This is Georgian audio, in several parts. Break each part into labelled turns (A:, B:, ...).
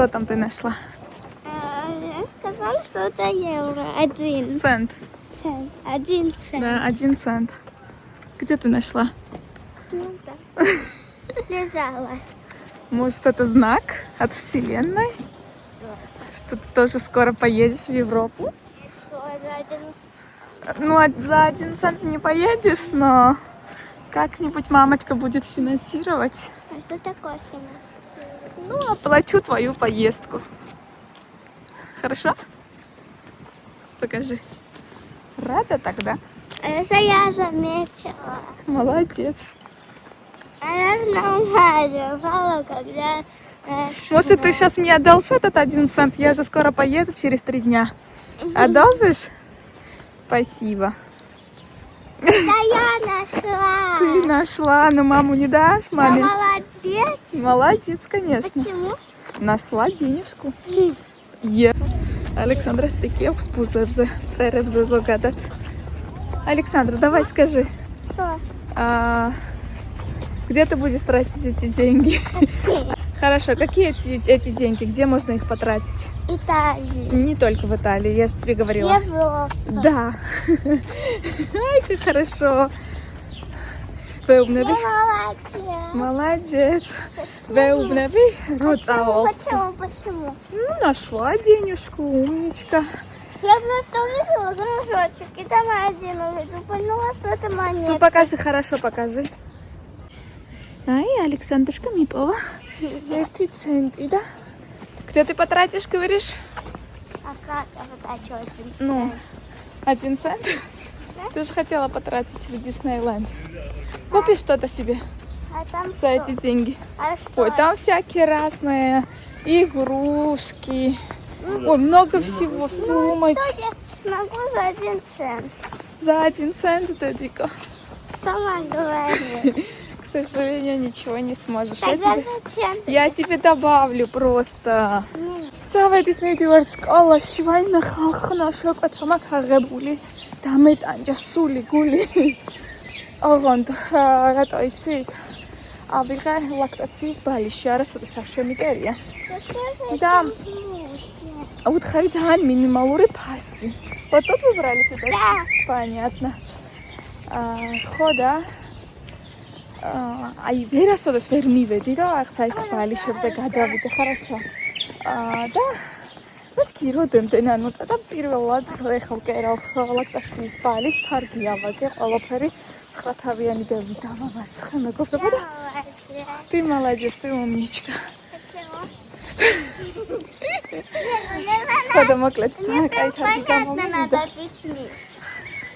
A: Что там ты нашла?
B: Сказали, что это евро. 1
A: Цент.
B: цент. 1 цент.
A: Да, 1 цент. Где ты нашла?
B: Ну да. Лежала.
A: Может, это знак от Вселенной? Что ты тоже скоро поедешь в Европу?
B: И что за 1?
A: Ну, за 1 цент не поедешь, но как-нибудь мамочка будет финансировать.
B: А что такое финансирование?
A: Ну, оплачу твою поездку. Хорошо? Покажи. Рада тогда?
B: Это я заметила.
A: Молодец.
B: Наверное, упала, когда...
A: Может, ты сейчас мне одолжишь этот 1 цент? Я же скоро поеду через 3 дня. Одолжишь? Спасибо.
B: Да я нашла.
A: Ты нашла, но маму не дашь,
B: Да,
A: маме?
B: молодец.
A: Молодец, конечно.
B: Почему?
A: Нашла денежку. Александра Цикевс пузырзе, церебзе зогадат. Александра, давай скажи,
B: Что?
A: где ты будешь тратить эти деньги? Хорошо, какие эти деньги? Где можно их потратить?
B: Италия.
A: Не только в Италии, я же тебе говорила.
B: Европа.
A: Да. Ай, как хорошо.
B: Я молодец.
A: Молодец.
B: Почему?
A: Ну, нашла денежку, умничка.
B: Я просто увидела дружочек, и там 1 увидела. Поняла, что это
A: Ну,
B: монета.
A: покажи, хорошо, покажи. Ай, Александрушка Мипова. 1 цент, да? Где ты потратишь, говоришь?
B: А как я потрачу 1 цент?
A: Ну, 1 цент? Ты же хотела потратить в Диснейленд. Купишь что-то себе
B: А там
A: за
B: что?
A: эти деньги?
B: А что?
A: Ой, там всякие разные игрушки. Ой, много всего, сумочки.
B: Что я могу за 1 цент?
A: За 1 цент, Дедика.
B: Сама говоришь.
A: К сожалению, ничего не сможешь.
B: Тогда зачем ты?
A: Я тебе добавлю просто.
B: Нет.
A: Წავედით მივდივართ სკოლაში, ვაინა ხალხნა შოკოთამა ქაღებული და მეტანჯა სული გული. ოღონდ რატო იცით? ავიღე ლაქტაციის ბალიში, არასოდეს არ შემიკერია. Да. Უთხრი ძალიან მინიმალური ფასი. Вот тут выбрали тебя?
B: Да.
A: Понятно. ხო და აი ვერასოდეს ვერ მივედი რა ახლა ეს ბალიშებზე გადავიდე, хорошо. და მეთქი როდემდე ნანოტა და პირველად ეხლა ვკერავ ლაქტაციის ბალიშს, თარგი ავაგე, ყველაფერი 9 თავიანი და დავამარცხე მეგობრებო და ты молодец, ты умничка. Хода моклет, кай тарги
B: Надо объяснить.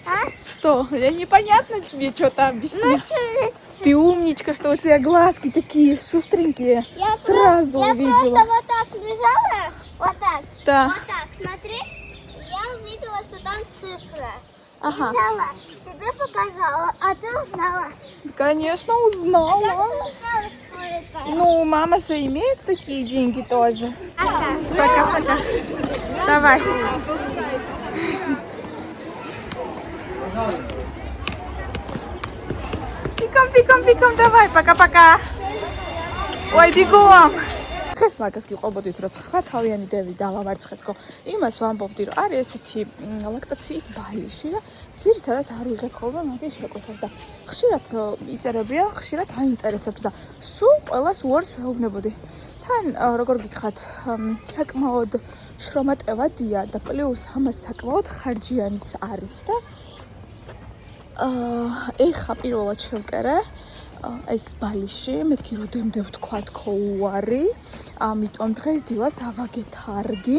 B: А?
A: Что? Я непонятно тебе что-то объясню.
B: Ну, что?
A: Ты умничка, что у тебя глазки такие шустренькие. Сразу
B: я
A: увидела.
B: просто вот так лежала, вот так,
A: Да.
B: вот так, смотри, я увидела, что там цифра.
A: Ага.
B: Взяла, тебе показала, а ты узнала.
A: Конечно,
B: Как ты
A: узнала.
B: узнала, что это?
A: Ну, мама же имеет такие деньги тоже.
B: Ага.
A: Пока-пока. Давай. Пиком, давай, пока-пока. Ой, бегом. ხეს მაგას გიყვებოდით, რომ 9 თავიანი დევი დავამარცხეთკო. იმას ვამბობდი, რომ არის ესეთი ლაქტაციის ბალიში და ძირითადად არ ვიღებ ხოლმე მაგის შეკვეთას და ხშირად იწერებიან, ხშირად აინტერესებს და სულ ყველას უარს ვეუბნებოდი. თან როგორ გითხრათ, საკმაოდ შრომატევადია და პლუს ამას საკმაოდ ხარჯიანიც არის და ეხა პირველად შევკერე ეს ბალიში, მეთქი როდემდე ვთქვათ უარი, ამიტომ დღეს დილას ავაგე თარგი.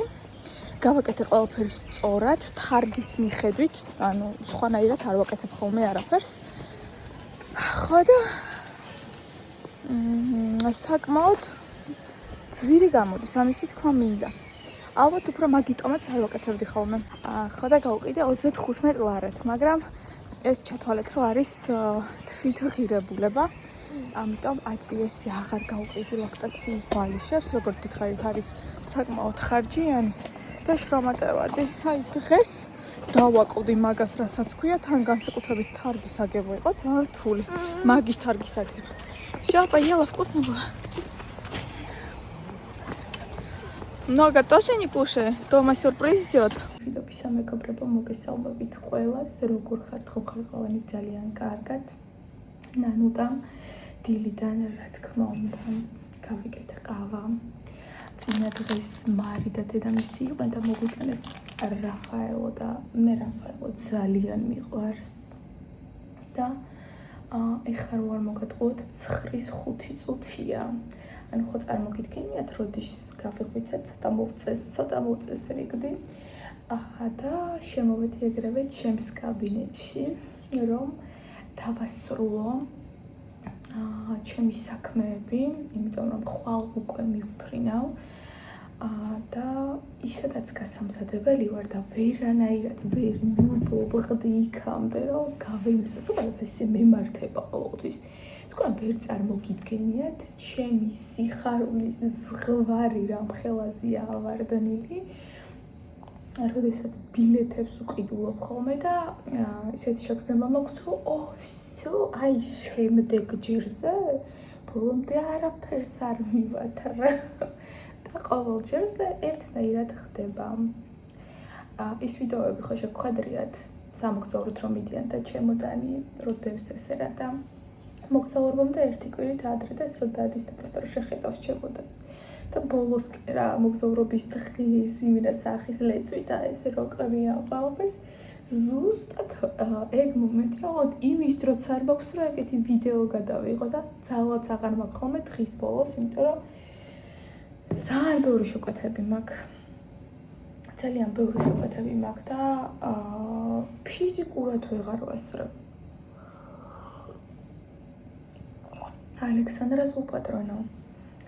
A: გავაკეთე ყველაფერი სწორად, თარგის მიხედვით, ანუ სხვანაირად არ ვაკეთებ ხოლმე არაფერს. ხო და საკმაოდ ძვირი გამოდის, ამისი თქვა მინდა. ალბათ უფრო მაგიტომაც არ ვაკეთებდი ხოლმე. ხო და გავყიდე 35 ლარად, მაგრამ ეს ჩათვალეთ, რომ არის თვითღირებულება. ამიტომ აწიესი აღარ გავყიდი ლაქტაციის ბალიშებს, როგორც გითხარით, არის საკმაოდ ხარჯიანი და შრომატევადი. აი დღეს დავაკვდი მაგას, რასაც ქვია, თან განსაკუთრებით თარგის აგება იყო ძალიან რთული. მაგის თარგის აგება. Всё, поела вкусно было. Много тоже не кушай, дома сюрприз ждет. Ვიდეოების სამეგობრებო, მოგესალმებით ყველას, როგორ ხართ, ხო ხარ ყველანი ძალიან კარგად. ნანუდამ დილიდან რა თქმა უნდა გავიგეთ ყავა. წინა დღეს მარი და დედამისი იყვნენ და მოგვიტანეს რაფაელო და მე რაფაელო ძალიან მიყვარს. და ეხლა რო არ მოგატყუოთ 9:05 წუთია. ანუ ხო წარმოგიდგენიათ, როდის გავიღვიცეთ, ცოტა მოვწეს რიგდი. და შემოვედი ეგრევე ჩემს კაბინეტში, რომ დავასრულო ჩემი საქმეები, იმიტომ რომ ხვალ უკვე მივფრინავ და ისედაც გასამზადებელი ვარ და ვერანაირად ვერ მივბობხდი იქამდე, რომ გავიმზადო. ყველაფერი მემართება ყოველთვის. თქვენ ვერ წარმოგიდგენიათ ჩემი სიხარულის ზღვარი რამ ხელაზეა ავარდნილი. როდესაც ბილეთებს უყიდულობ ხოლმე და ისეთი შეგრძნება მაქვს, რომ всё, აი შემდეგ ჯერზე ბოლომდე არაფერს არ მივათრე. და ყოველ ჯერზე ერთნაირად ხდება. ის ვიდეოები ხო შეგხვედრიათ, სამოგზაუროდ რომ მიდიან და ჩემოდანი როდევს ესე რა და მოგზაურობამდე ერთი კვირით ადრე რომ დადის და პროსტო რომ შეხედავს ჩემოდანს. და ბოლოს კი რა მოგზაურობის დღის იმინა სახის ლეწვი და ესე რომ ყრია ყველაფერს ზუსტად ეგ მომენტია, იმის დროც არ მაქვს რომ ეგეთი ვიდეო გადავიღო და ძალაც აღარ მაქვს ხოლმე დღის ბოლოს, იმიტომ რომ ძალიან ბევრი შეკვეთები მაქვს. ძალიან ბევრი შეკვეთები მაქვს და ფიზიკურად ვეღარ ვასწრებ. ალექსანდრას უპატრონო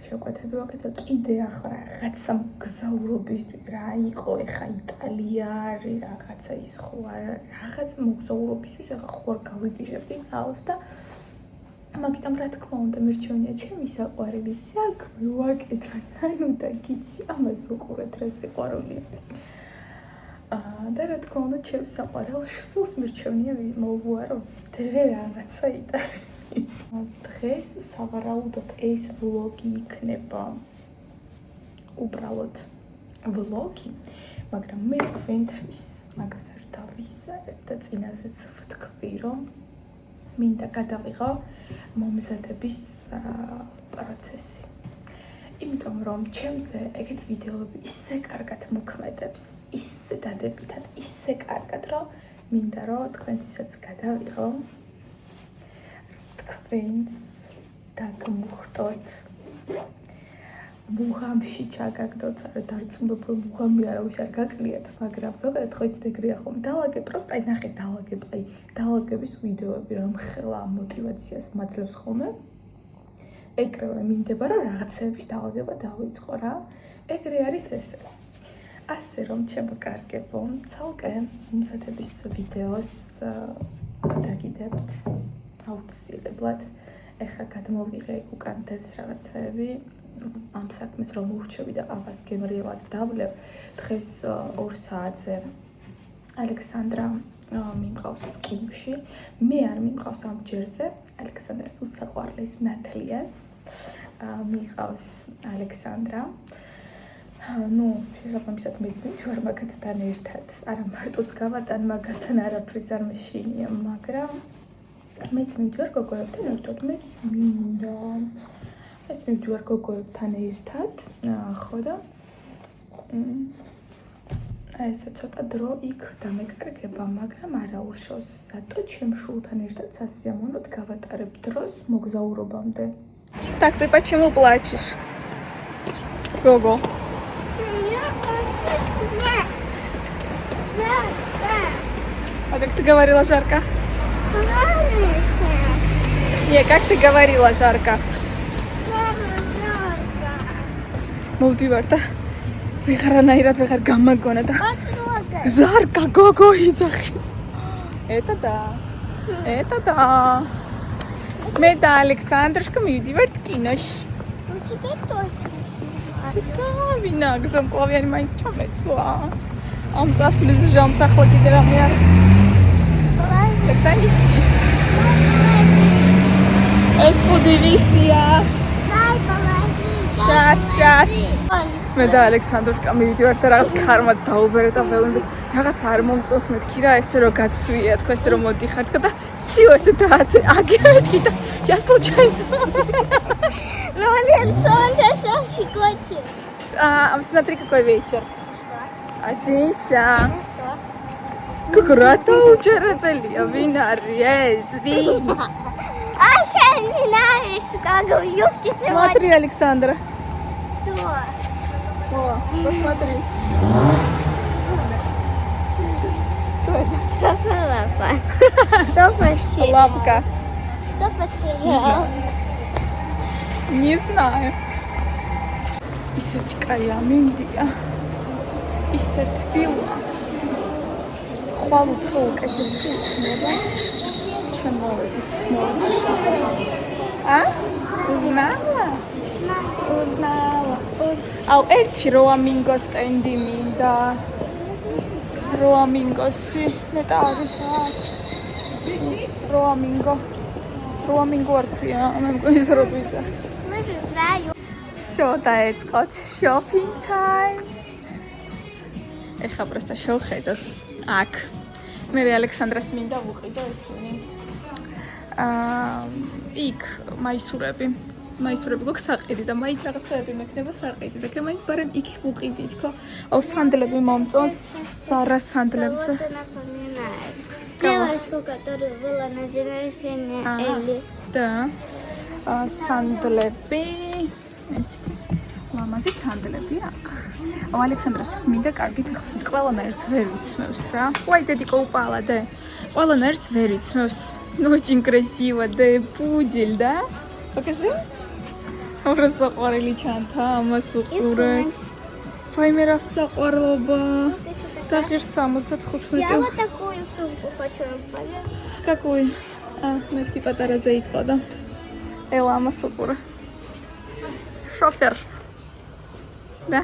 A: შეკვეთები ვაკეთებ კიდე ახლა რაღაცა მოგზაურობისთვის რა იყო ეხა იტალია არის რაღაცა ის ხო არა რაღაცა მოგზაურობისთვის ეხა ხო არ გავიგიჟებდი თავს და მაგიტომ რა თქმა უნდა მირჩევნია ჩემი საყვარელი საქმე ვაკეთებ ანუ და გიცი ამას უყურეთ რა სიყვარულია და რა თქმა უნდა ჩემს საყვარელ შვილს მირჩევნია მოვუარო ვიდრე რაღაცა იტალია დღეს სავარაუდოდ ეს ვლოგი იქნება უბრალოდ ვლოგი, მაგრამ მე თქვენთვის მაგას არ დავისაერებ და წინაზეც ვთქვი, რომ მინდა გადავიღო მომზადების პროცესი. იმიტომ რომ ჩემზე ეგეთ ვიდეოები ისე კარგად მოქმედებს, ისე დადებითად, ისე კარგად, რომ მინდა რომ თქვენთვისაც გადავიღო თქვენს დაგმუხტოთ მუღამში ჩაგაგდოთ არა დარწმუნებული მუღამი არავის არ გაკლიათ მაგრამ ზოგადად ხო იცით ეგრეა ხოლმე დავაგებ პროსტა აი ნახე დავაგებ აი დავაგების ვიდეოები რომ ხელა мотиваციას მაძლევს ხოლმე ეგრევე მინდება რომ რაღაცების დავაგება დავიწყო რა ეგრე არის ესეც ასე რომ შემოკარგებო ცალკე მომზადების ვიდეოს დაგიდებთ აუცილებლად ეხლა გადმოვიღე უკან დევს რაღაცები ამ საქმეს რომ მოვრჩევი და ყავას გემრიელად დავლევ დღეს 2 საათზე ალექსანდრა მიმყავს კინოში მე არ მიმყავს ამ ჯერზე ალექსანდრას უსაყვარლეს ნათლიას მიყავს ალექსანდრა შესაბამისად მეც მივდივარ მაგათთან ერთად არა მარტოც გავატან მაგასთან არაფრის არ მეშინია მაგრამ მეც მივდივარ გოგოებთან ერთად, მეც მივდივარ გოგოებთან ერთად, ხო და ესე ცოტა დრო იქ დამეკარგება, მაგრამ არა უშავს, ზატო ჩემ შულთან ერთად სასიამოვნოდ გავატარებ დროს მოგზაურობამდე. Так, ты почему плачешь? Гого. А как ты говорила, жарко? Не, как ты говорила, жарко. მოვდივარ და ვეღარანაირად ვეღარ გამაგონა და жарко გოგო იძახის. Это да. მე და ალექსანდრშკა მივდივართ კინოში.
B: Ну теперь точно.
A: და ვინაგზო მკლავიანი მაინც ჩამეცვა. ამ წასვლის ჟამს ახლა კიდე რამე არ. Это иси. Es подивися.
B: Дай положи.
A: Ща. შას. მე და ალექსანდროვკა მივიდივართ და რაღაც ქარმაც დაუბერე და ველნდი რაღაც არ მომწონს მეთქი რა ესე რომ გაცვია თქო ესე რომ მოდიხარ თქო და ციო ესე დააცე აგემეთქი და я случайно
B: Блин, солнце щекочет.
A: Смотри какой ветер.
B: Что?
A: Оденься.
B: Что?
A: Как рата уჩერებელია ვინ არის ვინ
B: А сейчас не знаешь, как в юбке сегодня.
A: Смотри Александра.
B: Что?
A: О, посмотри. Что это?
B: Лапа. Кто потерял?
A: Лапка.
B: Кто потерял?
A: Не знаю. ისეთი კაი ამინდია. ისეთ ბილა. ხვალ უფრო უკეთესი იქნება. ჩვენ მოვედით მოვიდეთ. А? Узнала? Узнала. აუ ერთი როამინგო სტენდი მინდა. როამინგოსი ნეტა არის რა. როამინგო. როამინგო არ ქვია, მე მგონი რომ ვიძახ.
B: Мы же знаем.
A: Всё, დაეწყოთ shopping time. ეხლა просто შევხედოთ აქ. მე ალექსანდრას მინდა ვუყიდო ისინი. იქ მაისურები გქ საყიდი და მაინც რაღაცები მექნება საყიდი და კი მაინც ბარემ იქ ვუყიდი თქო. აუ სანდლები მომწონს. Зара სანდლებს.
B: Кого-то напоминает. Девушку, которая была на день рождения Элли.
A: და სანდლები ესეთი ლამაზი სანდლები აქ. აუ ალექსანდრას მინდა კარგი ფეხსით ყველანაირს ვერ ვიცმევს რა. Ой, дедико упала, да. ყველანაირს ვერ ვიცმევს. Очень красиво, да, пудель, да? Покажи. Просто ყვარელი ჩანთა ამას უყურეთ. Фай მე რა საყვარლობა. და ღირს 75.
B: Я вот такую сумку хочу повесить.
A: Какой? მეთქი პატარაზე იტყო და ელა ამას უყურე. შოფერ. და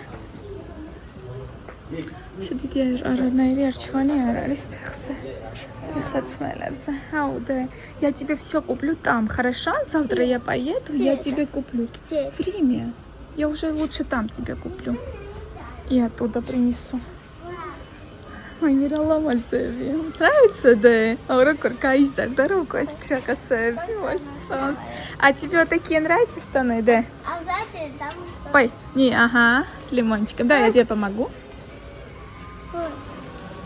A: შედიდი არანაირი არჩევანი არ არის ფეხზე. Фехсацмелებზე. Ау, да. Я тебе все куплю там, хорошо? Завтра я поеду, я тебе куплю. Время. Я уже лучше там тебе куплю. И оттуда принесу. Ой, мирала мальцеви. Нравится, да? Аурокор кайзар, дорогу астракацеви. А тебе вот такие нравятся штаны, да?
B: А сзади там
A: Ой, не, ага, с лимончиком. Да, я тебе помогу.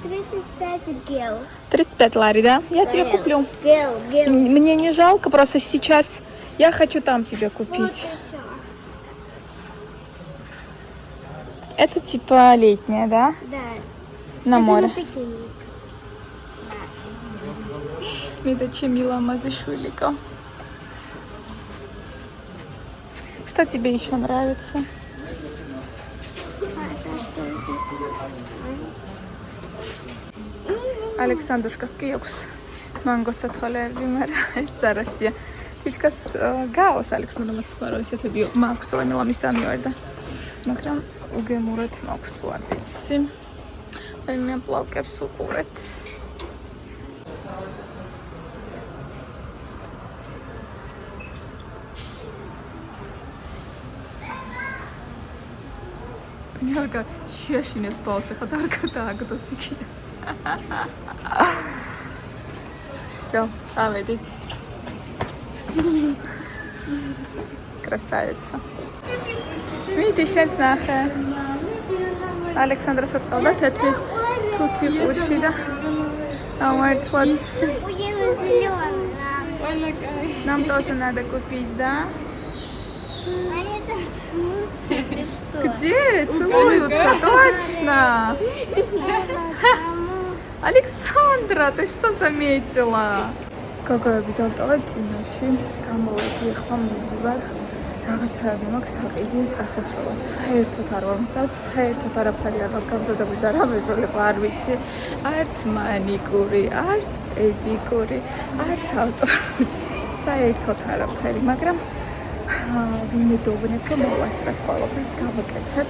B: 35 гел.
A: 35 лари, да? Я тебе куплю.
B: Гел.
A: Мне не жалко, просто сейчас я хочу там тебе
B: Вот
A: купить.
B: еще.
A: Это типа летняя, да?
B: Да.
A: На
B: Это
A: море.
B: на пикник.
A: Медаче мила мазышулика. Что тебе еще нравится? Александрушка, скиёкс. Манго сатхалерди мара сарасия. Თითქოს გაოს ალექსანდრა მასპაროს ეთები მაქვს ვანილა მისთან მივარდა. მაგრამ უგემურად მაქვს ვარბიცი. და მე პლავკებს უყურეთ. ნიორგა შეაშინეს ბალს ახლა დააგდოს იქ. Всё, წავედით. Красавица. Видите, сейчас нахэ. Александра сацყავდა თეთრი თუთი ყუში და ამართვაც
B: Уеду зеленый.
A: нам тоже надо купить, да?
B: Они там целуются или что?
A: Где? Целуются, точно. Александра, ты что заметила? გოგოები დავტოვეთ კინოში, გამოვედი ახლა მივდივარ. რაღაცები მაქვს საყიდი წასასვლელად. საერთოდ არ ვარ მსად, საერთოდ არაფერი არ მაქვს გამზადებული და რა მებროლება არ ვიცი. არც მანიკური, არც პედიკური, არც ავტორუჩი. საერთოდ არაფერი, მაგრამ ვიმედოვნებ, რომ მოვასწრებ ყველაფერს გავაკეთებ.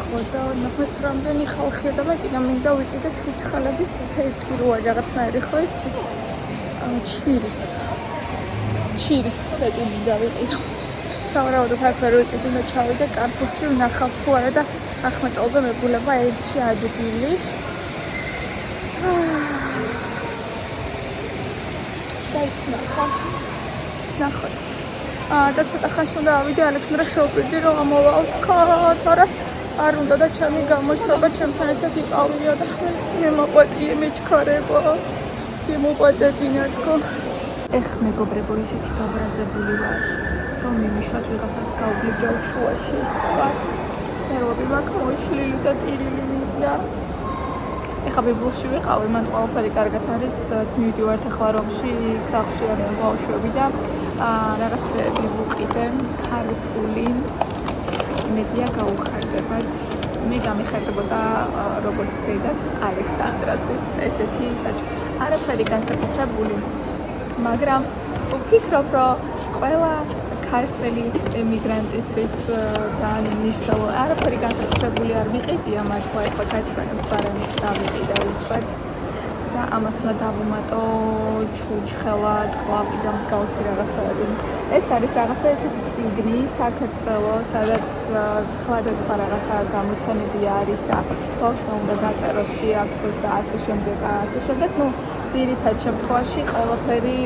A: ხოდა ნახეთ რამდენი ხალხია და მეკიდა მინდა ვიყიდე ჩურჩხელების სეტი რო არ რაღაცნაირი ხო იცით? ჩირის სეტი მინდა ვიყიდო. სავარაუდოდ აქ ვერ ვიყიდი და ჩავიდე კარფურში ვნახავ თუ არა და ახმეტელზე მეგულება ერთი ადგილი. ნახოთ. და ცოტა ხანში უნდა ავიდე ალექსანდრა შევპირდი რომ ამოვალ თქვა, თორე არ უნდა და ჩემი გამოშვება ჩემთან ერთად იყავია და მე მოყვეტიე მეჩქარებო. შემოყვაწე წინათქო. ეხ მეგობრებო ისეთი გაბრაზებული ვარ. რომ მიმიშვათ ვიღაცას გავგლიჯავ შუაში ისე ვარ. ნერვები მაქვს მოშლილი და ტირილი მინდა. ეხა ბიბლში ვიყავი, მან ყველაფერი კარგად არის, მივდივართ ახლა რომში, სახლში არიან ბავშვები და რაღაცები ვუყიდე, ქართული მედია გაუხარდებათ. მე გამიხარდებოდა როგორც დედას ალექსანდრასთვის ესეთი საჭირო. არაფერი განსაკუთრებული, მაგრამ ვფიქრობ, რომ ყველა ქართველი ემიგრანტისთვის ძალიან მნიშვნელოვანი. არაფერი განსაკუთრებული არ მიყიდია მართლა, ეხლა გაჩვენებ, მაგრამ დავიყიდე უცბად და ამას უნდა დავუმატო ჩურჩხელად, კლაპი და მსგავსი რაღაცაები. ეს არის რაღაცა ესეთი წიგნი საქართველოს, სადაც სხვადასხვა რაღაცა გამოცემები არის და ბავშვმა უნდა დაწეროს შეავსოს და ასე შემდეგ და ასე შემდეგ. ძირითად შემთხვევაში ყველაფერი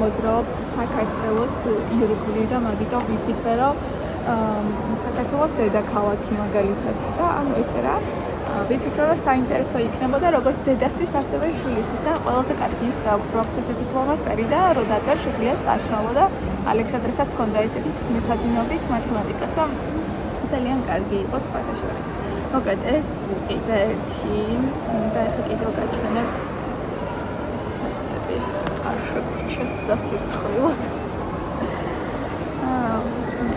A: მოძრაობს საქართველოს ირგვლივ და მაგიტომ ვიფიქრე, რომ საქართველოს დედაქალაქი მაგალითად და ანუ ესე რა ვიფიქრე, რომ საინტერესო იქნებოდა როგორც დედასთვის, ასევე შვილისთვის და ყველაზე კარგი ის აქვს, რომ აქვს ესეთი ფლომასტერი და რო დაწერ შეგვიძლია წაშალო და ალექსანდრესაც ჰქონდა ესეთი მეცადინეობით მათემატიკას და ძალიან კარგი იყო სხვათა შორის. მოკლედ ეს ვიყიდე ერთი და ეხლა კიდევ გაჩვენებთ ეს არ შეგვიჩეს სასირცხვილოდ.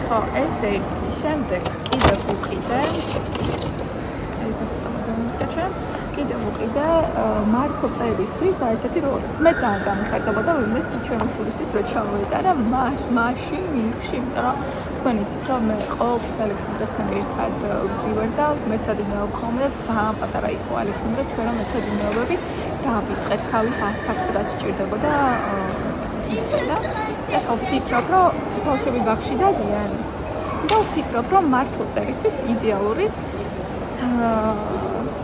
A: ხო, ეს ერთი. შემდეგ კიდევ ვიყიდე. კიდევ ვიყიდე მართლწერისთვის ესეთი როლი. მე ძალიან დამიხარდებოდა ვინმეს ჩემი შვილისთვის რო ჩამოვიტანა მაშინ მინსკში, იმიტომ რომ თქვენ იცით რომ მე ყოველთვის ალექსანდრასთან ერთად ვზივარ და მეცადინეობ ხოლმე და ძალიან პატარა იყო ალექსანდრა, ჩვენ რომ მეცადინეობები დავიწყეთ თავის ასაკს რაც სჭირდებოდა ისე და ეხლა ვფიქრობ, რომ ბავშვები ბაღში დადიან და ვფიქრობ, რომ მართლწერისთვის იდეალური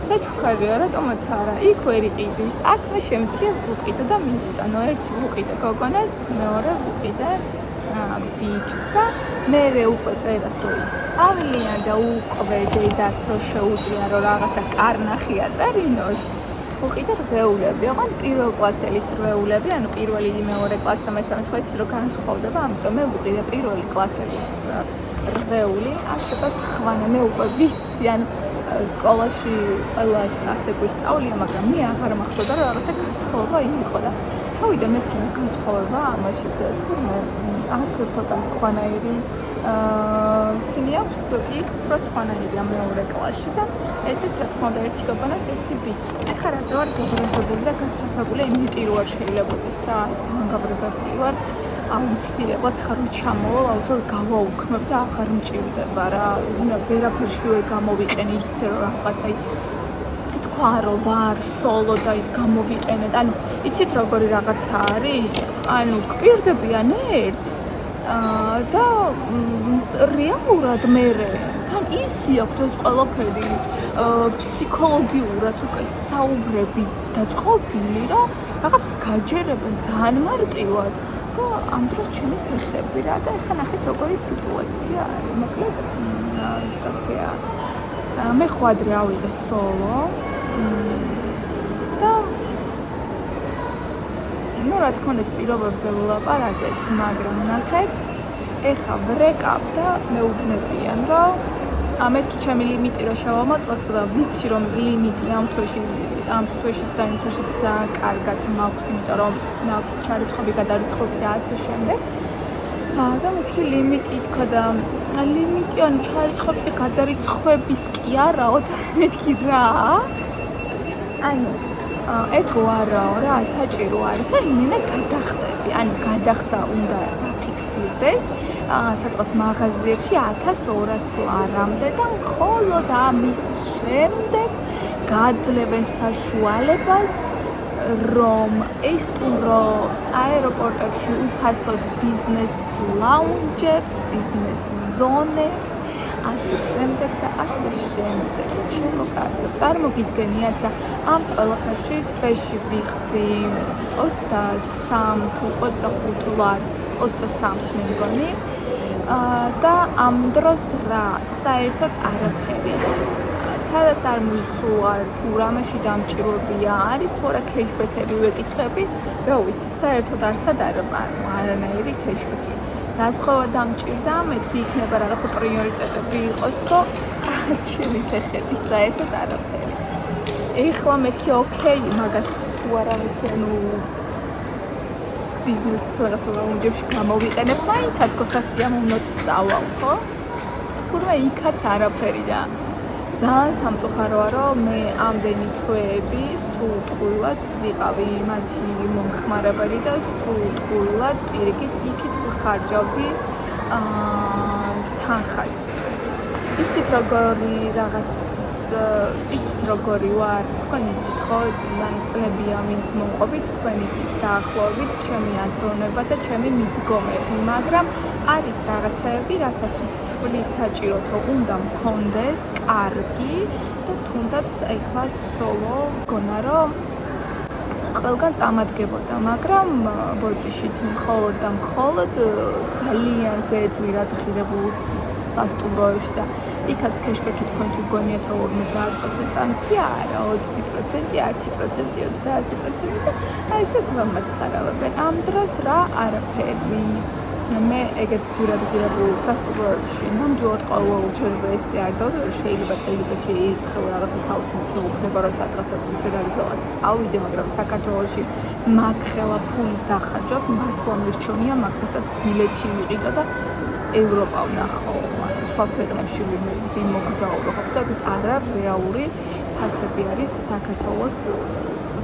A: საჩუქარია, რატომაც არა, იქ ვერ იყიდის, აქ მე შემიძლია ვუყიდე და მივუტანო, ერთი ვუყიდე გოგონას, მეორე ვუყიდე ბიჭს და მერე უკვე წერას რო ისწავლიან და უკვე დედას რო შეუძლია რომ რაღაცა კარნახი აწერინოს, ვუყიდე რვეულები, ოღონდ პირველ კლასელის რვეულები, ანუ პირველი, მეორე კლასი და მესამე სხვა იცი რომ განსხვავდება, ამიტომ მე ვუყიდე პირველი კლასელის რვეული, ახლა სხვანა მე უკვე ვიცი, ანუ სკოლაში ყველას ასე გვისწავლია, მაგრამ მე აღარ მახსოვდა რომ რაღაცა განსხვავება იყო და თავიდან მეთქი რა განსხვავება ამაში თურმე აქ ცოტა სხვანაირი სინი აქვს, იქ უფრო სხვანაირია მეორე კლასში და ესეც რა თქმა უნდა ერთი გოგონას ერთი ბიჭს. ეხლა რაზე ვარ გაბრაზებული და გაცოფებული, იმიტი რო არ შეიძლება ის რა ძალიან გაბრაზებული ვარ. აუცილებლად ხარ ჩამოვალ, აუცილებლად გავაუქმებ და აღარ მჭირდება რა. ვერაფერში ვერ გამოვიყენე ისე რომ რაღაცა თქვა რომ ვარ სოლო და ის გამოვიყენე. ანუ იცით როგორი რაღაცა არის? ანუ გპირდებიან ერთს და რეალურად მე თან ისი აქვს ეს ყველაფერი ფსიქოლოგიურად უკვე საუბრები დაწყობილი რომ რაღაც გაჯერებენ ძალიან მარტივად. და ამ დროს ჩემი ფეხები რა და ეხლა ნახეთ როგორი სიტუაცია არის. მოკლედ ის რა ქვია. მე ხვადრე ავიღე სოლო და ну რა თქმა უნდა პირობებზე ვლაპარაკეთ, მაგრამ ნახეთ ეხლა ვრეკავ და მეუბნებიან რომ მეთქი ჩემი ლიმიტი რომ შევამოწმოთ და ვიცი რომ ლიმიტი ამ თვეშიც და იმ თვეშიც ძალიან კარგად მაქვს, იმიტომ რომ მაქვს ჩარიცხები, გადარიცხები და ასე შემდეგ. და მეთქი ლიმიტი თქვა და ლიმიტი ან ჩარიცხები და გადარიცხების კი არაო და მეთქი რა? ანუ ეგო არაო რა, საჭირო არის. აი მე გადახტები, ანუ გადახტა უნდა დაფიქსირდეს სადღაც მაღაზიებში 1200 ლარამდე და მხოლოდ ამის შემდეგ გააძლევენ საშუალებას რომ ესტუმრო აეროპორტებში უფასოდ ბიზნეს ლაუნჯებს, ბიზნეს ზონებს, ასე შემდეგ და ასე შემდეგ. ჩემო კარგო, წარმოგიდგენიათ და ამ ყველაფერში დღეში ვიხდი 23 თუ 25 ლარს, 23-ს მე მგონი. და ამ დროს რა, საერთოდ არაფერი. სადაც არ მივსულა თუ რამეში დამჭირვებია არის თუ არა ქეშბექები ვეკითხები, რა ვიცი, საერთოდ არანაირი ქეშბექი. დასხოვა დამჭირდა, მეთქი იქნება რაღაცა პრიორიტეტები იყოს თქო, ჩემი ფეხები საერთოდ არაფერი. ეხლა მეთქი ოკეი, მაგას თუ არა მეთქი, ბიზნეს რაღაცა ლაუნჯებში გამოვიყენებ, მაინც თქო სასიამოვნოდ წავალ, ხო? თურმე იქაც არაფერი და ძალიან სამწუხაროა, რომ მე ამდენი თვეები სულტყუილად ვიყავი მათი მომხმარებელი და სულტყუილად პირიქით იქით ვხარჯავდი თანხას. იცით როგორი რაღაც, იცით როგორი ვარ, თქვენ იცით ხო, წლებია ვინც მომყოფით, თქვენ იცით დაახლოებით ჩემი აზროვნება და ჩემი მიდგომები, მაგრამ არის რაღაცები, რასაც ვთვლი საჭიროდ, რომ უნდა მქონდეს კარგი და თუნდაც ეხლა სოლო გონა რომ ყველგან წამადგებოდა, მაგრამ ბოდიშით მხოლოდ და მხოლოდ ძალიან ზეწვირად ღირებულ სასტუმროებში და იქაც ქეშბექი თქვენ თუ გონიათ რომ 50%-ი არა, 20%, 10%, 30% და აი ესე გვამასხარავებენ. ამ დროს რა არაფერი. მე ეგეთ ძირად ღირებულ სასტუმროებში ნამდვილად ყოველდღიურად ესე არ დავდივარ, შეიძლება წელიწადში ერთხელ რაღაცა თავს მიცუხდება, რომ სადღაცას ისე გარიგველას წავიდე, მაგრამ საქართველოში მაგ ხელა ფულის დახარჯვას მართლა მერჩონია, მაგასაც ბილეთი ვიყიდო და ევროპა ვნახო, სხვა ქვეყნებში ვიმოგზაურო, ხვდებით, არა რეალური ფასები არის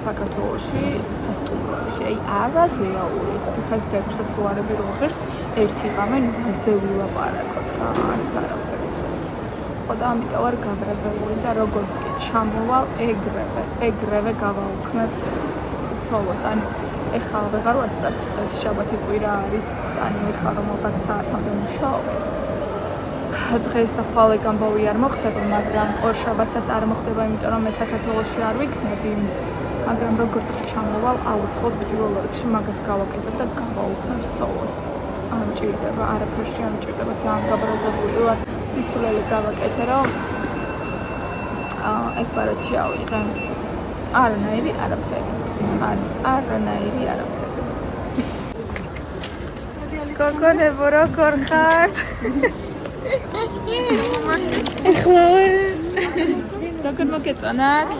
A: საქართველოში სასტუმროებში, აი არა რეალური 500-600 ლარები რო ღირს ერთი ღამე ნაზე ვილაპარაკოთ რა, არც არაფერი. ხო და ამიტომ არ გაბრაზებული და როგორც კი ჩამოვალ ეგრევე გავაუქმებ სოლოს, ანუ ეხლა ვეღარ ვასწრებ, დღეს შაბათი კვირა არის, ანუ ეხლა რომელღაც საათამდე მუშაობ. დღეს და ხვალე გამბოვი არ მოხდება, მაგრამ ორ შაბათსაც არ მოხდება, იმიტომ რომ მე საქართველოში არ ვიქნები, მაგრამ როგორც კი ჩამოვალ, აუწყობ პირველ რიგში მაგას გავაკეთებ და გავაუქმებ სოლოს. არ მჭირდება, არაფერში არ მჭირდება, ძალიან გაბრაზებული ვარ, სისულელი გავაკეთე, რომ ეკბარათი ავიღე. არანაირი არაფერი. არანაირი არაფერი. გოგონებო, როგორ ხართ? ეხლა როგორ მოგეწონათ?